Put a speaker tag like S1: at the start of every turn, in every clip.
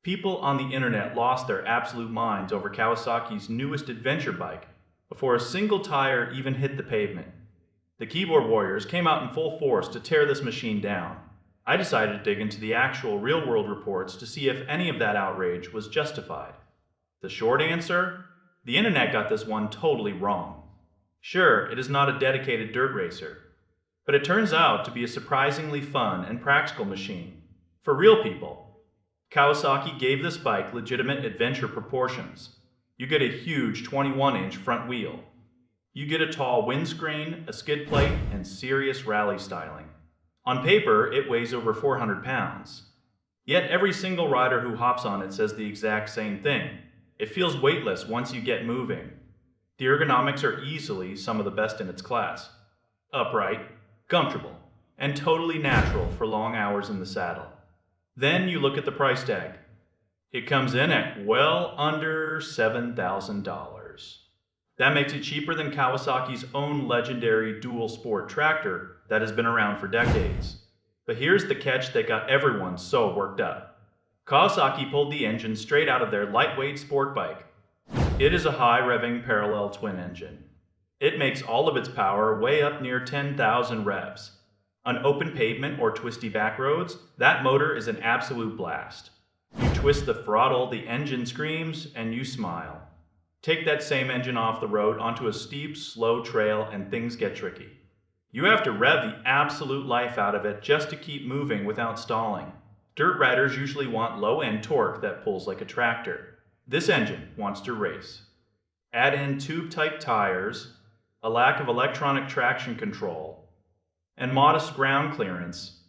S1: People on the internet lost their absolute minds over Kawasaki's newest adventure bike before a single tire even hit the pavement. The keyboard warriors came out in full force to tear this machine down. I decided to dig into the actual real-world reports to see if any of that outrage was justified. The short answer? The internet got this one totally wrong. Sure, it is not a dedicated dirt racer, but it turns out to be a surprisingly fun and practical machine. For real people, Kawasaki gave this bike legitimate adventure proportions. You get a huge 21-inch front wheel. You get a tall windscreen, a skid plate, and serious rally styling. On paper, it weighs over 400 pounds. Yet every single rider who hops on it says the exact same thing. It feels weightless once you get moving. The ergonomics are easily some of the best in its class. Upright, comfortable, and totally natural for long hours in the saddle. Then you look at the price tag. It comes in at well under $7,000. That makes it cheaper than Kawasaki's own legendary dual sport tractor that has been around for decades. But here's the catch that got everyone so worked up. Kawasaki pulled the engine straight out of their lightweight sport bike. It is a high-revving parallel twin engine. It makes all of its power way up near 10,000 revs. On open pavement or twisty back roads, that motor is an absolute blast. You twist the throttle, the engine screams, and you smile. Take that same engine off the road onto a steep, slow trail and things get tricky. You have to rev the absolute life out of it just to keep moving without stalling. Dirt riders usually want low-end torque that pulls like a tractor. This engine wants to race. Add in tube-type tires, a lack of electronic traction control, and modest ground clearance,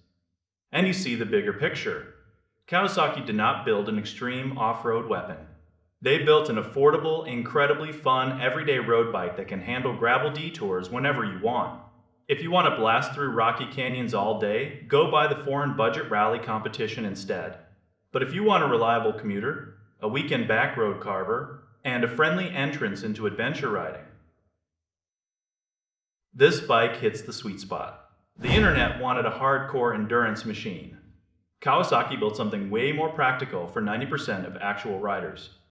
S1: and you see the bigger picture. Kawasaki did not build an extreme off-road weapon. They built an affordable, incredibly fun, everyday road bike that can handle gravel detours whenever you want. If you want to blast through rocky canyons all day, go buy the foreign budget rally competition instead. But if you want a reliable commuter, a weekend back road carver, and a friendly entrance into adventure riding, this bike hits the sweet spot. The internet wanted a hardcore endurance machine. Kawasaki built something way more practical for 90% of actual riders.